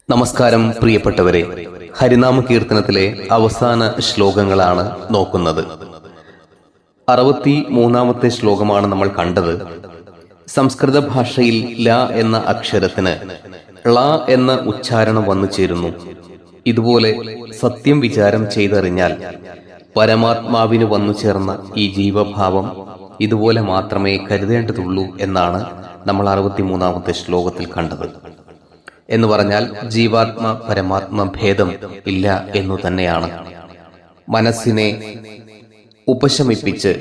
നമസ്കാരം പ്രിയപ്പെട്ടവരെ, ഹരിനാമ കീർത്തനത്തിലെ അവസാന ശ്ലോകങ്ങളാണ് നോക്കുന്നത്. 63-ാമത്തെ ശ്ലോകമാണ് നമ്മൾ കണ്ടത്. സംസ്കൃത ഭാഷയിൽ ല എന്ന അക്ഷരത്തിന് ള എന്ന ഉച്ചാരണം വന്നു ചേരുന്നു. ഇതുപോലെ സത്യം വിചാരം ചെയ്തറിഞ്ഞാൽ പരമാത്മാവിന് വന്നു ചേർന്ന ഈ ജീവഭാവം ഇതുപോലെ മാത്രമേ കരുതേണ്ടതുള്ളൂ എന്നാണ് നമ്മൾ 63-ാമത്തെ ശ്ലോകത്തിൽ കണ്ടത്. എന്ന് പറഞ്ഞാൽ ജീവാത്മ പരമാത്മ ഭേദം ഇല്ല എന്നു തന്നെയാണ്. മനസ്സിനെ ഉപശമിപ്പിച്ച്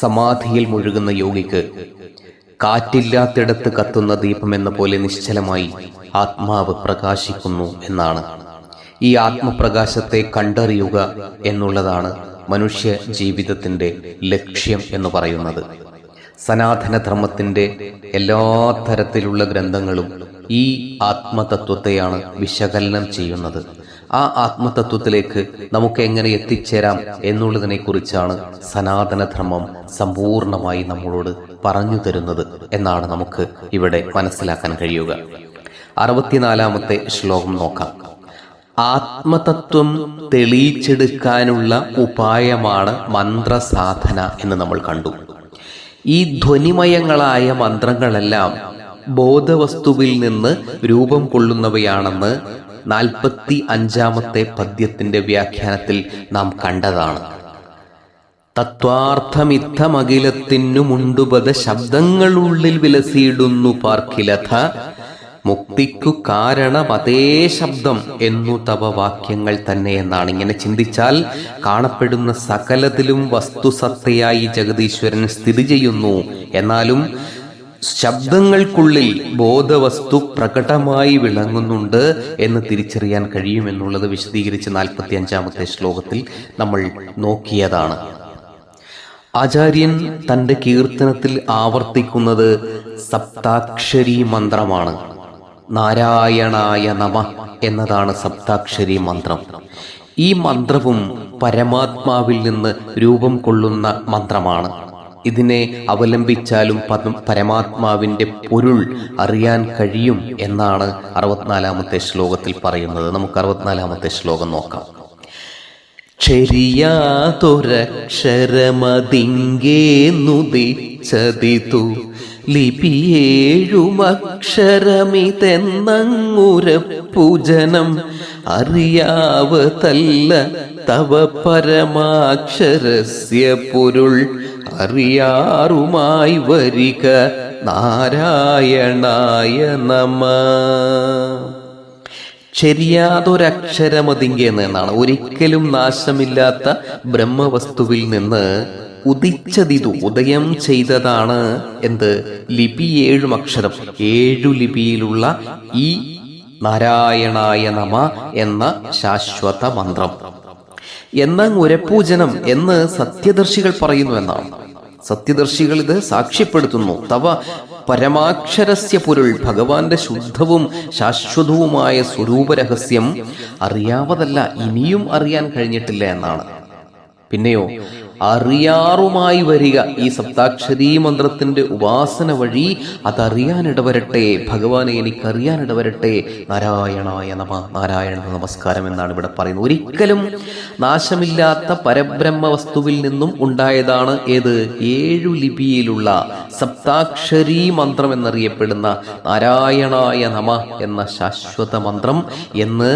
സമാധിയിൽ മുഴുകുന്ന യോഗിക്ക് കാറ്റില്ലാത്തിടത്ത് കത്തുന്ന ദീപമെന്ന പോലെ നിശ്ചലമായി ആത്മാവ് പ്രകാശിക്കുന്നു എന്നാണ്. ഈ ആത്മപ്രകാശത്തെ കണ്ടറിയുക എന്നുള്ളതാണ് മനുഷ്യ ജീവിതത്തിന്റെ ലക്ഷ്യം എന്ന് പറയുന്നത്. സനാതനധർമ്മത്തിന്റെ എല്ലാ തരത്തിലുള്ള ഗ്രന്ഥങ്ങളും ഈ ആത്മതത്വത്തെയാണ് വിശകലനം ചെയ്യുന്നത്. ആ ആത്മതത്വത്തിലേക്ക് നമുക്ക് എങ്ങനെ എത്തിച്ചേരാം എന്നുള്ളതിനെ കുറിച്ചാണ് സനാതനധർമ്മം സമ്പൂർണമായി നമ്മളോട് പറഞ്ഞു തരുന്നത് എന്നാണ് നമുക്ക് ഇവിടെ മനസ്സിലാക്കാൻ കഴിയുക. 64-ാമത്തെ ശ്ലോകം നോക്കാം. ആത്മതത്വം തെളിയിച്ചെടുക്കാനുള്ള ഉപായമാണ് മന്ത്രസാധന എന്ന് നമ്മൾ കണ്ടു. ഈ ധ്വനിമയങ്ങളായ മന്ത്രങ്ങളെല്ലാം ബോധവസ്തുവിൽ നിന്ന് രൂപം കൊള്ളുന്നവയാണെന്ന് 45-ാമത്തെ പദ്യത്തിന്റെ വ്യാഖ്യാനത്തിൽ നാം കണ്ടതാണ്. തത്വാർത്ഥമിത്തമഖിലത്തിനു മുണ്ടുപത ശബ്ദങ്ങളുള്ളിൽ വിലസിയിടുന്നു പാർക്കിലഥ മുക്തിക്കു കാരണമതേ ശബ്ദം എന്നു തവ വാക്യങ്ങൾ തന്നെ എന്നാണ്. ഇങ്ങനെ ചിന്തിച്ചാൽ കാണപ്പെടുന്ന സകലത്തിലും വസ്തുസത്തയായി ജഗദീശ്വരൻ സ്ഥിതി ചെയ്യുന്നു. എന്നാലും ശബ്ദങ്ങൾക്കുള്ളിൽ ബോധവസ്തു പ്രകടമായി വിളങ്ങുന്നുണ്ട് എന്ന് തിരിച്ചറിയാൻ കഴിയുമെന്നുള്ളത് വിശദീകരിച്ച് 45-ാമത്തെ ശ്ലോകത്തിൽ നമ്മൾ നോക്കിയതാണ്. ആചാര്യൻ തന്റെ കീർത്തനത്തിൽ ആവർത്തിക്കുന്നത് സപ്താക്ഷരി മന്ത്രമാണ്. നാരായണായ നമ എന്നതാണ് സപ്താക്ഷരി മന്ത്രം. ഈ മന്ത്രവും പരമാത്മാവിൽ നിന്ന് രൂപം കൊള്ളുന്ന മന്ത്രമാണ്. ഇതിനെ അവലംബിച്ചാലും പരമാത്മാവിന്റെ പൊരുൾ അറിയാൻ കഴിയും എന്നാണ് 64-ാമത്തെ ശ്ലോകത്തിൽ പറയുന്നത്. നമുക്ക് 64-ാമത്തെ ശ്ലോകം നോക്കാം. ക്ഷരിയാതൊരക്ഷരമതിങ്കേന്നുദിച്ചതിതു ലിപിയേഴുമക്ഷരമിതെന്നങ്ങുരപ്പുജനം അറിയാവതല്ല തവ പരമാക്ഷരസ്യ പൊരുൾ അറിയാറുമായി വരിക നാരായണായ നമ. ശരിയാതൊരക്ഷരമതിങ്കേന്ന് എന്നാണ്. ഒരിക്കലും നാശമില്ലാത്ത ബ്രഹ്മവസ്തുവിൽ നിന്ന് ഉദിച്ചതിതു ഉദയം ചെയ്തതാണ് എന്ത്? ലിപി 7 അക്ഷരം, 7 ലിപിയിലുള്ള ഈ നാരായണായ നമ എന്ന ശാശ്വത മന്ത്രം. എന്നാൽ ഉരപൂജനം എന്ന് സത്യദർശികൾ പറയുന്നു എന്നാണ്. സത്യദർശികൾ ഇത് സാക്ഷ്യപ്പെടുത്തുന്നു. തവ പരമാക്ഷരസ്യ പൊരുൾ, ഭഗവാന്റെ ശുദ്ധവും ശാശ്വതവുമായ സ്വരൂപരഹസ്യം അറിയാവതല്ല, ഇനിയും അറിയാൻ കഴിഞ്ഞിട്ടില്ല എന്നാണ്. പിന്നെയോ അറിയാറുമായി വരിക. ഈ സപ്താക്ഷരീ മന്ത്രത്തിന്റെ ഉപാസന വഴി അതറിയാനിടവരട്ടെ. ഭഗവാനെ എനിക്കറിയാനിടവരട്ടെ. നാരായണായ നമ, നാരായണ നമസ്കാരം എന്നാണ് ഇവിടെ പറയുന്നത്. ഒരിക്കലും നാശമില്ലാത്ത പരബ്രഹ്മ വസ്തുവിൽ നിന്നും ഉണ്ടായതാണ് ഏത്? 7 ലിപിയിലുള്ള സപ്താക്ഷരീ മന്ത്രം എന്നറിയപ്പെടുന്ന നാരായണായ നമ എന്ന ശാശ്വത മന്ത്രം എന്ന്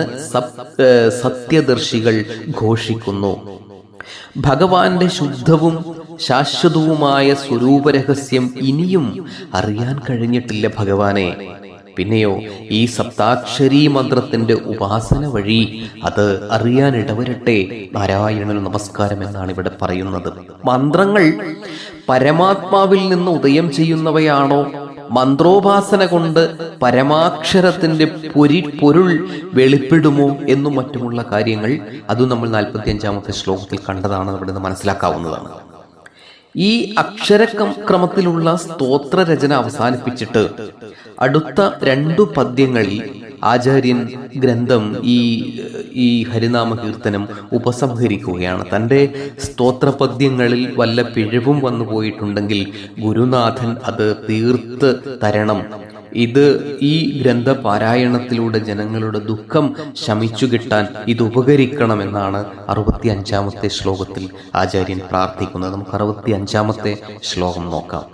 സത്യദർശികൾ ഘോഷിക്കുന്നു. ഭഗവാന്റെ ശുദ്ധവും ശാശ്വതവുമായ സ്വരൂപരഹസ്യം ഇനിയും അറിയാൻ കഴിഞ്ഞിട്ടില്ല ഭഗവാനെ. പിന്നെയോ ഈ സപ്താക്ഷരീ മന്ത്രത്തിന്റെ ഉപാസന വഴി അത് അറിയാനിടവരട്ടെ. നാരായണന് നമസ്കാരം എന്നാണ് ഇവിടെ പറയുന്നത്. മന്ത്രങ്ങൾ പരമാത്മാവിൽ നിന്ന് ഉദയം ചെയ്യുന്നവയാണോ? മന്ത്രോപാസന കൊണ്ട് പരമാക്ഷരത്തിന്റെ പൊരുൾ വെളിപ്പെടുമോ എന്നും മറ്റുമുള്ള കാര്യങ്ങൾ അതും നമ്മൾ 45-ാമത്തെ ശ്ലോകത്തിൽ കണ്ടതാണ്. അവിടെ നിന്ന് മനസ്സിലാക്കാവുന്നതാണ്. ഈ അക്ഷരക്രമത്തിലുള്ള സ്തോത്രരചന അവസാനിപ്പിച്ചിട്ട് അടുത്ത 2 പദ്യങ്ങളിൽ ആചാര്യൻ ഗ്രന്ഥം ഈ ഹരിനാമ കീർത്തനം ഉപസംഹരിക്കുകയാണ്. തൻ്റെ സ്തോത്രപദ്യങ്ങളിൽ വല്ല പിഴവും വന്നു പോയിട്ടുണ്ടെങ്കിൽ ഗുരുനാഥൻ അത് തീർത്ത് തരണം ഇത് ഈ ഗ്രന്ഥപാരായണത്തിലൂടെ ജനങ്ങളുടെ ദുഃഖം ശമിച്ചു കിട്ടാൻ ഇത് ഉപകരിക്കണമെന്നാണ് 65-ാമത്തെ ശ്ലോകത്തിൽ ആചാര്യൻ പ്രാർത്ഥിക്കുന്നത്. നമുക്ക് 65-ാമത്തെ ശ്ലോകം നോക്കാം.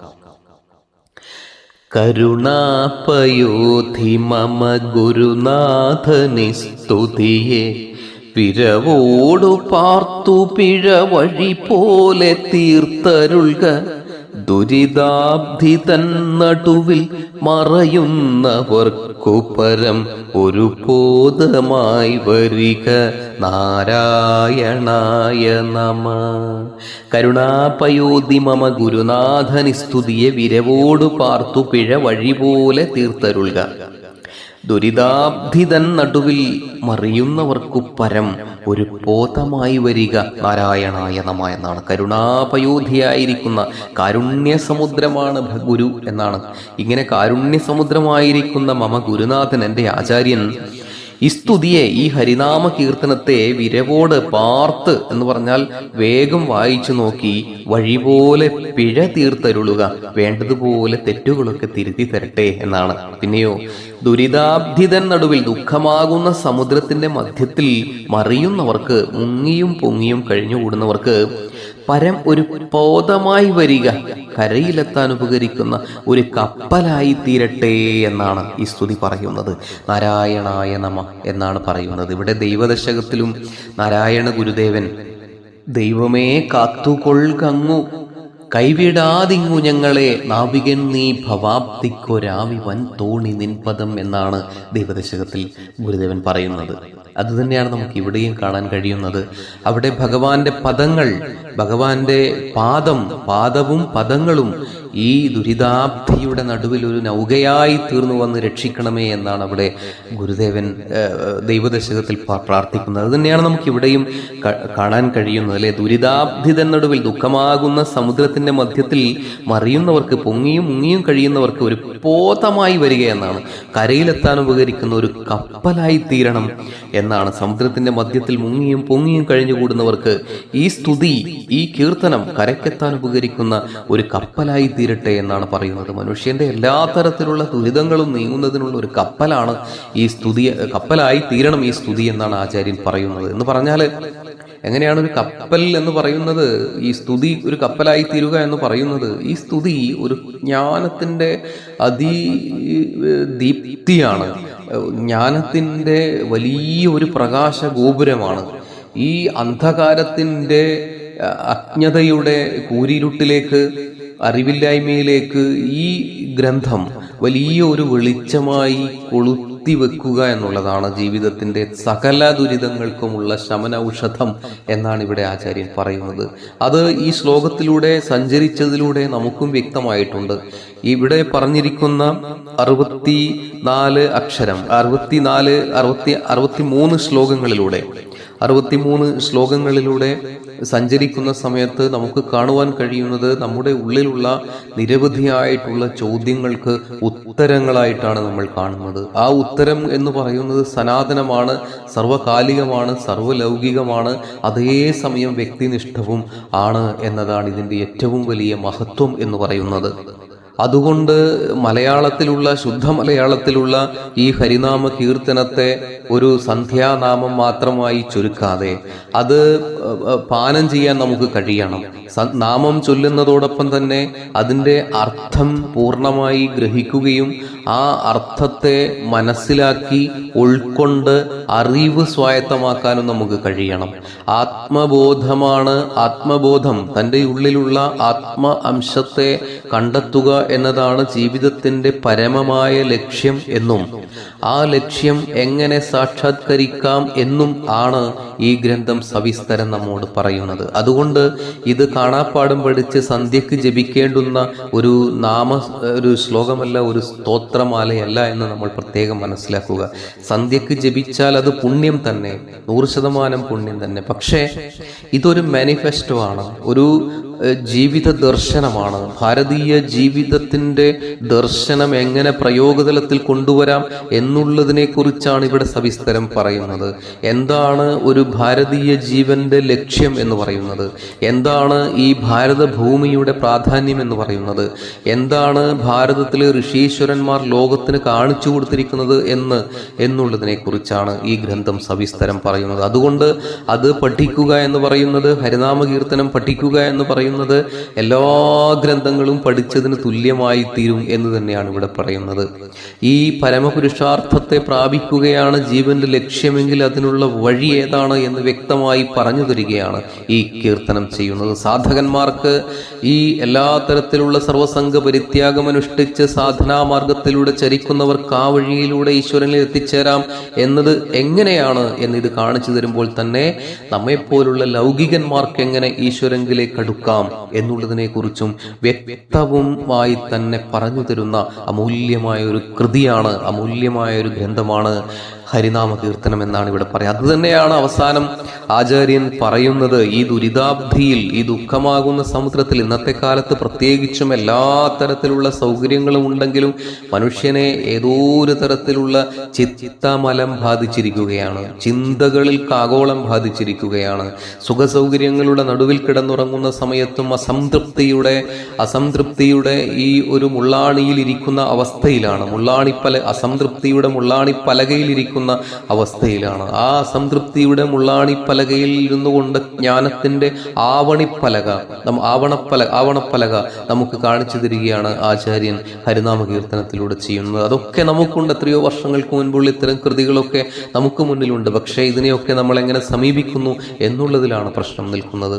കരുണാപയോധി മമ ഗുരുനാഥനി സ്തുതിയെ പിഴവോടു പാർത്തു പിഴ വഴി പോലെ തീർത്തരുൾക. ദുരിതാബ്ധി തൻ നടുവിൽ മറയുന്നവർക്കു പരം ഒരു ബോധമായി വരിക. നാരായണായ നമ. കരുണാപയോധി മമ ഗുരുനാഥനി സ്തുതിയെ വിരവോടു പാർത്തു പിഴ വഴി പോലെ തീർത്തരുൾക. ദുരിതാബ്ധിതൻ നടുവിൽ മറിയുന്നവർക്കു പരം ഒരു ബോധമായി വരിക. നാരായണായ നമ എന്നാണ്. കരുണാപയോധിയായിരിക്കുന്ന കാരുണ്യസമുദ്രമാണ് ഗുരു എന്നാണ്. ഇങ്ങനെ കാരുണ്യസമുദ്രമായിരിക്കുന്ന മമ ഗുരുനാഥൻ, എൻ്റെ ആചാര്യൻ, ഈ സ്തുതിയെ, ഈ ഹരിനാമ കീർത്തനത്തെ വിരവോട് പാർത്ത് എന്ന് പറഞ്ഞാൽ വേഗം വായിച്ചു നോക്കി വഴി പോലെ പിഴ തീർത്തരുളുക. വേണ്ടതുപോലെ തെറ്റുകളൊക്കെ തിരുത്തി തരട്ടെ എന്നാണ്. പിന്നെയോ ദുരിതാബ്ധിതൻ നടുവിൽ, ദുഃഖമാകുന്ന സമുദ്രത്തിന്റെ മധ്യത്തിൽ മറിയുന്നവർക്ക്, മുങ്ങിയും പൊങ്ങിയും കഴിഞ്ഞുകൂടുന്നവർക്ക് പരം ഒരു ബോധമായി വരിക, കരയിലെത്താൻ ഉപകരിക്കുന്ന ഒരു കപ്പലായി തീരട്ടെ എന്നാണ് ഈ സ്തുതി പറയുന്നത്. നാരായണായ നമ എന്നാണ് പറയുന്നത്. ഇവിടെ ദൈവദശകത്തിലും നാരായണ ഗുരുദേവൻ ദൈവമേ കാത്തുകൊൾകങ്ങു കൈവിടാതിങ്ങു ഞങ്ങളെ നാവികൻ നീ ഭവാബ്ദിക്കൊരാവി വൻ തോണി നിൻപദം എന്നാണ് ദൈവദശകത്തിൽ ഗുരുദേവൻ പറയുന്നത്. അതുതന്നെയാണ് നമുക്ക് ഇവിടെയും കാണാൻ കഴിയുന്നത്. അവിടെ ഭഗവാന്റെ പദങ്ങൾ, ഭഗവാന്റെ പാദവും പദങ്ങളും ഈ ദുരിതാബ്ധിയുടെ നടുവിൽ ഒരു നൗകയായി തീർന്നു വന്ന് രക്ഷിക്കണമേ എന്നാണ് അവിടെ ഗുരുദേവൻ ദൈവദശകത്തിൽ പ്രാർത്ഥിക്കുന്നത്. അത് തന്നെയാണ് നമുക്ക് ഇവിടെയും കാണാൻ കഴിയുന്നത്, അല്ലെ? ദുരിതാബ്ധിതൻ നടുവിൽ, ദുഃഖമാകുന്ന സമുദ്രത്തിന്റെ മധ്യത്തിൽ മറിയുന്നവർക്ക്, പൊങ്ങിയും മുങ്ങിയും കഴിയുന്നവർക്ക് ഒരു ബോധമായി വരിക എന്നാണ്. കരയിലെത്താൻ ഉപകരിക്കുന്ന ഒരു കപ്പലായി തീരണം എന്നാണ്. സമുദ്രത്തിന്റെ മധ്യത്തിൽ മുങ്ങിയും പൊങ്ങിയും കഴിഞ്ഞുകൂടുന്നവർക്ക് ഈ സ്തുതി, ഈ കീർത്തനം കരയ്ക്കെത്താൻ ഉപകരിക്കുന്ന ഒരു കപ്പലായി തീരട്ടെ എന്നാണ് പറയുന്നത്. മനുഷ്യന്റെ എല്ലാ തരത്തിലുള്ള ദുരിതങ്ങളും നീങ്ങുന്നതിനുള്ള ഒരു കപ്പലാണ് ഈ സ്തുതി, കപ്പലായി തീരണം ഈ സ്തുതി എന്നാണ് ആചാര്യൻ പറയുന്നത്. എന്ന് പറഞ്ഞാൽ എങ്ങനെയാണ് ഒരു കപ്പൽ എന്ന് പറയുന്നത്, ഈ സ്തുതി ഒരു കപ്പലായി തീരുക എന്ന് പറയുന്നത്? ഈ സ്തുതി ഒരു ജ്ഞാനത്തിന്റെ ദീപ്തിയാണ്, ജ്ഞാനത്തിന്റെ വലിയ ഒരു പ്രകാശ ഗോപുരമാണ്. ഈ അന്ധകാരത്തിന്റെ അജ്ഞതയുടെ കൂരിരുട്ടിലേക്ക്, അറിവില്ലായ്മയിലേക്ക് ഈ ഗ്രന്ഥം വലിയ ഒരു വെളിച്ചമായി കൊളുത്തിവെക്കുക എന്നുള്ളതാണ് ജീവിതത്തിന്റെ സകല ദുരിതങ്ങൾക്കുമുള്ള ശമന ഔഷധം എന്നാണ് ഇവിടെ ആചാര്യൻ പറയുന്നത്. അത് ഈ ശ്ലോകത്തിലൂടെ സഞ്ചരിച്ചതിലൂടെ നമുക്കും വ്യക്തമായിട്ടുണ്ട്. ഇവിടെ പറഞ്ഞിരിക്കുന്ന 64 അക്ഷരം, 63 ശ്ലോകങ്ങളിലൂടെ സഞ്ചരിക്കുന്ന സമയത്ത് നമുക്ക് കാണുവാൻ കഴിയുന്നത് നമ്മുടെ ഉള്ളിലുള്ള നിരവധിയായിട്ടുള്ള ചോദ്യങ്ങൾക്ക് ഉത്തരങ്ങളായിട്ടാണ് നമ്മൾ കാണുന്നത്. ആ ഉത്തരം എന്ന് പറയുന്നത് സനാതനമാണ്, സർവകാലികമാണ്, സർവലൗകികമാണ്, അതേസമയം വ്യക്തിനിഷ്ഠവും ആണ് എന്നതാണ് ഇതിൻ്റെ ഏറ്റവും വലിയ മഹത്വം എന്ന് പറയുന്നത്. അതുകൊണ്ട് മലയാളത്തിലുള്ള, ശുദ്ധ മലയാളത്തിലുള്ള ഈ ഹരിനാമ കീർത്തനത്തെ ഒരു സന്ധ്യാനാമം മാത്രമായി ചുരുക്കാതെ അത് പാനം ചെയ്യാൻ നമുക്ക് കഴിയണം. നാമം ചൊല്ലുന്നതോടൊപ്പം തന്നെ അതിൻ്റെ അർത്ഥം പൂർണ്ണമായി ഗ്രഹിക്കുകയും ആ അർത്ഥത്തെ മനസ്സിലാക്കി ഉൾക്കൊണ്ട് അറിവ് സ്വായത്തമാക്കാനും നമുക്ക് കഴിയണം. ആത്മബോധം, തൻ്റെ ഉള്ളിലുള്ള ആത്മ അംശത്തെ കണ്ടെത്തുക എന്നതാണ് ജീവിതത്തിൻ്റെ പരമമായ ലക്ഷ്യം എന്നും ആ ലക്ഷ്യം എങ്ങനെ സാക്ഷാത്കരിക്കാം എന്നും ആണ് ഈ ഗ്രന്ഥം സവിസ്തരം നമ്മോട് പറയുന്നത്. അതുകൊണ്ട് ഇത് കാണാപ്പാടും പഠിച്ച് സന്ധ്യക്ക് ജപിക്കേണ്ടുന്ന ഒരു ശ്ലോകമല്ല, ഒരു സ്തോത്രമാലയല്ല എന്ന് നമ്മൾ പ്രത്യേകം മനസ്സിലാക്കുക. സന്ധ്യക്ക് ജപിച്ചാൽ അത് പുണ്യം തന്നെ, 100% പുണ്യം തന്നെ. പക്ഷേ ഇതൊരു മാനിഫെസ്റ്റോ ആണ്, ഒരു ജീവിത ദർശനമാണ്. ഭാരതീയ ജീവിതത്തിൻ്റെ ദർശനം എങ്ങനെ പ്രയോഗതലത്തിൽ കൊണ്ടുവരാം എന്നുള്ളതിനെ കുറിച്ചാണ് ഇവിടെ സവിസ്തരം പറയുന്നത്. എന്താണ് ഒരു ഭാരതീയ ജീവന്റെ ലക്ഷ്യം എന്ന് പറയുന്നത്, എന്താണ് ഈ ഭാരതഭൂമിയുടെ പ്രാധാന്യം എന്ന് പറയുന്നത്, എന്താണ് ഭാരതത്തിലെ ഋഷീശ്വരന്മാർ ലോകത്തിന് കാണിച്ചു കൊടുത്തിരിക്കുന്നത് എന്നുള്ളതിനെ കുറിച്ചാണ് ഈ ഗ്രന്ഥം സവിസ്തരം പറയുന്നത്. അതുകൊണ്ട് അത് പഠിക്കുക എന്ന് പറയുന്നത്, ഹരിനാമകീർത്തനം പഠിക്കുക എന്ന് പറയുന്നത് എല്ലാ ഗ്രന്ഥങ്ങളും പഠിച്ചതിന് തുല്യമായി തീരും എന്ന് തന്നെയാണ് ഇവിടെ പറയുന്നത്. ഈ പരമപുരുഷാർത്ഥത്തെ പ്രാപിക്കുകയാണ് ജീവന്റെ ലക്ഷ്യമെങ്കിൽ അതിനുള്ള വഴി ഏതാണ് എന്ന് വ്യക്തമായി പറഞ്ഞു തരികയാണ് ഈ കീർത്തനം ചെയ്യുന്നത്. സാധകന്മാർക്ക് ഈ എല്ലാ തരത്തിലുള്ള സർവസംഘ പരിത്യാഗം അനുഷ്ഠിച്ച് സാധനാമാർഗത്തിലൂടെ ചരിക്കുന്നവർക്ക് ആ വഴിയിലൂടെ ഈശ്വരനിൽ എത്തിച്ചേരാം എന്നത് എങ്ങനെയാണ് എന്നിത് കാണിച്ചു തരുമ്പോൾ തന്നെ നമ്മെപ്പോലുള്ള ലൗകികന്മാർക്ക് എങ്ങനെ ഈശ്വരങ്കിലേക്ക് അടുക്കാം എന്നുള്ളതിനെ കുറിച്ചും വ്യക്തവുമായി തന്നെ പറഞ്ഞു തരുന്ന അമൂല്യമായ ഒരു കൃതിയാണ്, അമൂല്യമായ ഒരു ഗ്രന്ഥമാണ് ഹരിനാമ കീർത്തനം എന്നാണ് ഇവിടെ പറയുന്നത്. അത് തന്നെയാണ് അവസാനം ആചാര്യൻ പറയുന്നത്. ഈ ദുരിതാബ്ധിയിൽ, ഈ ദുഃഖമാകുന്ന സമുദ്രത്തിൽ, ഇന്നത്തെ കാലത്ത് പ്രത്യേകിച്ചും എല്ലാ തരത്തിലുള്ള സൗകര്യങ്ങളും ഉണ്ടെങ്കിലും മനുഷ്യനെ ഏതോ ഒരു തരത്തിലുള്ള ചിത്തമലം ബാധിച്ചിരിക്കുകയാണ്, ചിന്തകളിൽ കാഗോളം ബാധിച്ചിരിക്കുകയാണ്. സുഖസൗകര്യങ്ങളുടെ നടുവിൽ കിടന്നുറങ്ങുന്ന സമയത്തും അസംതൃപ്തിയുടെ ഈ ഒരു മുള്ളാണിയിൽ ഇരിക്കുന്ന അവസ്ഥയിലാണ്, അസംതൃപ്തിയുടെ മുള്ളാണിപ്പലകയിലിരിക്കുന്ന അവസ്ഥയിലാണ്. ആ അസംതൃപ്തിയുടെ മുള്ളാണിപ്പലകയിൽ ഇരുന്നു കൊണ്ട് ജ്ഞാനത്തിന്റെ ആവണപ്പലക നമുക്ക് കാണിച്ചു തരികയാണ് ആചാര്യൻ ഹരിനാമ കീർത്തനത്തിലൂടെ ചെയ്യുന്നത്. അതൊക്കെ നമുക്കുണ്ട്. എത്രയോ വർഷങ്ങൾക്ക് മുൻപുള്ള ഇത്തരം കൃതികളൊക്കെ നമുക്ക് മുന്നിലുണ്ട്. പക്ഷേ ഇതിനെയൊക്കെ നമ്മൾ എങ്ങനെ സമീപിക്കുന്നു എന്നുള്ളതിലാണ് പ്രശ്നം നിൽക്കുന്നത്.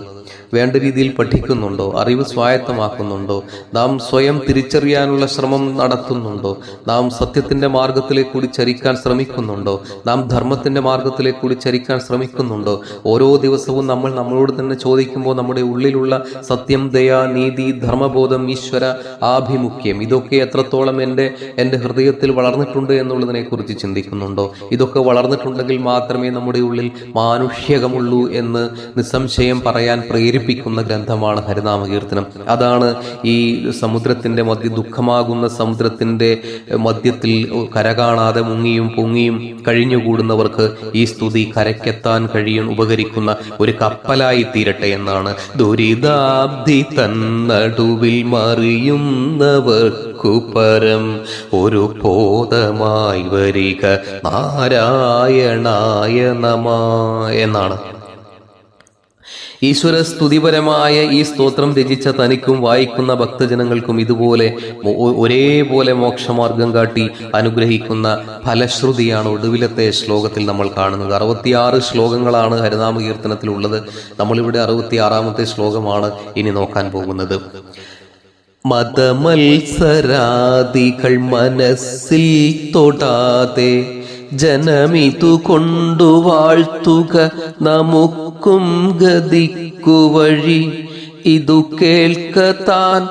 വേണ്ട രീതിയിൽ പഠിക്കുന്നുണ്ടോ? അറിവ് സ്വായത്തമാക്കുന്നുണ്ടോ? നാം സ്വയം തിരിച്ചറിയാനുള്ള ശ്രമം നടത്തുന്നുണ്ടോ? നാം സത്യത്തിന്റെ മാർഗത്തിലേക്ക് കൂടി ചരിക്കാൻ ശ്രമിക്കുന്നുണ്ടോ? നാം ധർമ്മത്തിന്റെ മാർഗത്തിലേക്ക് കൂടി ചരിക്കാൻ ശ്രമിക്കുന്നുണ്ടോ? ഓരോ ദിവസവും നമ്മൾ നമ്മളോട് തന്നെ ചോദിക്കുമ്പോൾ നമ്മുടെ ഉള്ളിലുള്ള സത്യം, ദയ, നീതി, ധർമ്മബോധം, ഈശ്വര ആഭിമുഖ്യം, ഇതൊക്കെ എത്രത്തോളം എൻ്റെ ഹൃദയത്തിൽ വളർന്നിട്ടുണ്ട് എന്നുള്ളതിനെ കുറിച്ച് ചിന്തിക്കുന്നുണ്ടോ? ഇതൊക്കെ വളർന്നിട്ടുണ്ടെങ്കിൽ മാത്രമേ നമ്മുടെ ഉള്ളിൽ മാനുഷ്യകമുള്ളൂ എന്ന് നിസ്സംശയം പറയാൻ പ്രേരിപ്പിക്കുന്ന ഗ്രന്ഥമാണ് ഹരിനാമ കീർത്തനം. അതാണ് ഈ സമുദ്രത്തിന്റെ ദുഃഖമാകുന്ന സമുദ്രത്തിന്റെ മധ്യത്തിൽ കരകാണാതെ മുങ്ങിയും പൊങ്ങിയും കഴിഞ്ഞുകൂടുന്നവർക്ക് ഈ സ്തുതി കരയ്ക്കെത്താൻ ഉപകരിക്കുന്ന ഒരു കപ്പലായി തീരട്ടെ എന്നാണ്. ദുരിതാബ്ദി തന്നടുവിൽ മറിയുന്നവർക്കു പരം ഒരു ബോധമായി വരിക നാരായണായ നമഃ എന്നാണ്. ഈശ്വര സ്തുതിപരമായ ഈ സ്തോത്രം രചിച്ച തനിക്കും വായിക്കുന്ന ഭക്തജനങ്ങൾക്കും ഇതുപോലെ ഒരേപോലെ മോക്ഷമാർഗം കാട്ടി അനുഗ്രഹിക്കുന്ന ഫലശ്രുതിയാണ് ഒടുവിലത്തെ ശ്ലോകത്തിൽ നമ്മൾ കാണുന്നത്. 66 ശ്ലോകങ്ങളാണ് ഹരിനാമ കീർത്തനത്തിലുള്ളത്. നമ്മളിവിടെ 66ാമത്തെ ശ്ലോകമാണ് ഇനി നോക്കാൻ പോകുന്നത്. മതമത്സരാദികൾ മനസ്സിൽ തൊടാതെ ജനമിതു കൊണ്ടു വാഴ്ത്തുക നമുക്കും ഗതിക്കു വഴി. ഇതു കേൾക്കത്താൻ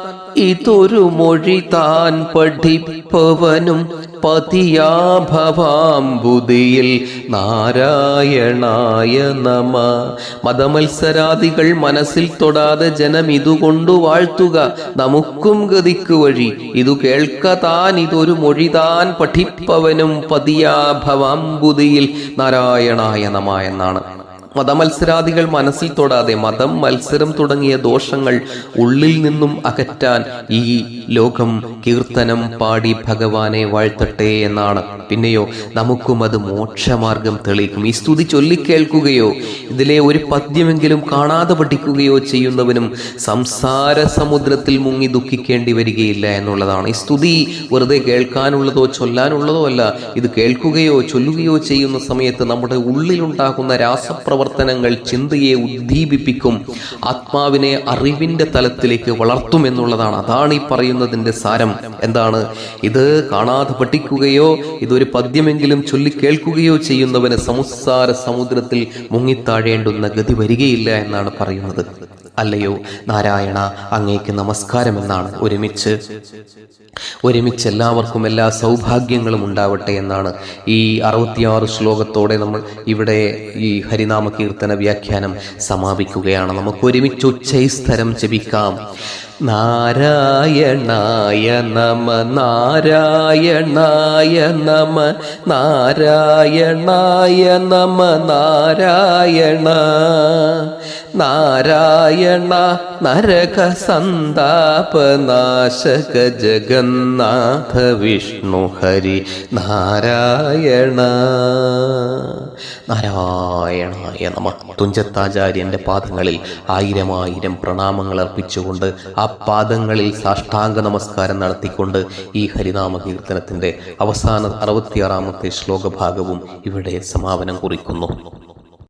ഇതൊരു മൊഴി താൻ പഠിപ്പവനും പതിയാഭവാംബുദിയിൽ നാരായണായ നമ. മതമത്സരാദികൾ മനസ്സിൽ തൊടാതെ ജനം ഇതുകൊണ്ടു വാഴ്ത്തുക നമുക്കും ഗതിക്കു വഴി. ഇതു കേൾക്കതാൻ ഇതൊരു മൊഴി താൻ പഠിപ്പവനും പതിയാഭവാംബുദിയിൽ നാരായണായ നമ എന്നാണ്. മതമത്സരാദികൾ മനസ്സിൽ തൊടാതെ മതം, മത്സരം തുടങ്ങിയ ദോഷങ്ങൾ ഉള്ളിൽ നിന്നും അകറ്റാൻ ഈ ലോകം കീർത്തനം പാടി ഭഗവാനെ വാഴ്ത്തട്ടെ എന്നാണ്. പിന്നെയോ നമുക്കും അത് മോക്ഷമാർഗം തെളിയിക്കും. ഈ സ്തുതി ചൊല്ലിക്കേൾക്കുകയോ ഇതിലെ ഒരു പദ്യമെങ്കിലും കാണാതെ പഠിക്കുകയോ ചെയ്യുന്നവനും സംസാര സമുദ്രത്തിൽ മുങ്ങി ദുഃഖിക്കേണ്ടി വരികയില്ല എന്നുള്ളതാണ്. ഈ സ്തുതി വെറുതെ കേൾക്കാനുള്ളതോ ചൊല്ലാനുള്ളതോ അല്ല. ഇത് കേൾക്കുകയോ ചൊല്ലുകയോ ചെയ്യുന്ന സമയത്ത് നമ്മുടെ ഉള്ളിലുണ്ടാകുന്ന രാസപ്രവർത്തനങ്ങൾ ചിന്തയെ ഉദ്ദീപിപ്പിക്കും, ആത്മാവിനെ അറിവിന്റെ തലത്തിലേക്ക് വളർത്തും എന്നുള്ളതാണ്. അതാണ് ഈ പറയുന്നതിന്റെ സാരം. എന്താണ്? ഇത് കാണാതെ പഠിക്കുകയോ ഇതൊരു പദ്യമെങ്കിലും ചൊല്ലിക്കേൾക്കുകയോ ചെയ്യുന്നവന് സംസാര സമുദ്രത്തിൽ മുങ്ങിത്താഴേണ്ടുന്ന ഗതി വരികയില്ല എന്നാണ് പറയുന്നത്. അല്ലയോ നാരായണ, അങ്ങേക്ക് നമസ്കാരം എന്നാണ്. ഒരുമിച്ച് എല്ലാവർക്കും എല്ലാ സൗഭാഗ്യങ്ങളും ഉണ്ടാവട്ടെ എന്നാണ് ഈ 66 ശ്ലോകത്തോടെ നമ്മൾ ഇവിടെ ഈ ഹരിനാമ കീർത്തന വ്യാഖ്യാനം സമാപിക്കുകയാണ്. നമുക്ക് ഒരുമിച്ച് ഉച്ചൈസ്തരം ജപിക്കാം. നാരായണായ നമ, നാരായണായ നമ, നാരായണായ നമ, നാരായണ നാരായണ നരക സന്താപനാശക ജഗന്നാഥ വിഷ്ണു ഹരി നാരായണ. നാരായണായ നമ. തുഞ്ചത്താചാര്യന്റെ പാദങ്ങളിൽ 1000 പ്രണാമങ്ങൾ അർപ്പിച്ചുകൊണ്ട് ആ പാദങ്ങളിൽ സാഷ്ടാംഗ നമസ്കാരം നടത്തിക്കൊണ്ട് ഈ ഹരിനാമ കീർത്തനത്തിന്റെ അവസാന 66-ാമത്തെ ശ്ലോകഭാഗവും ഇവിടെ സമാപനം കുറിക്കുന്നു.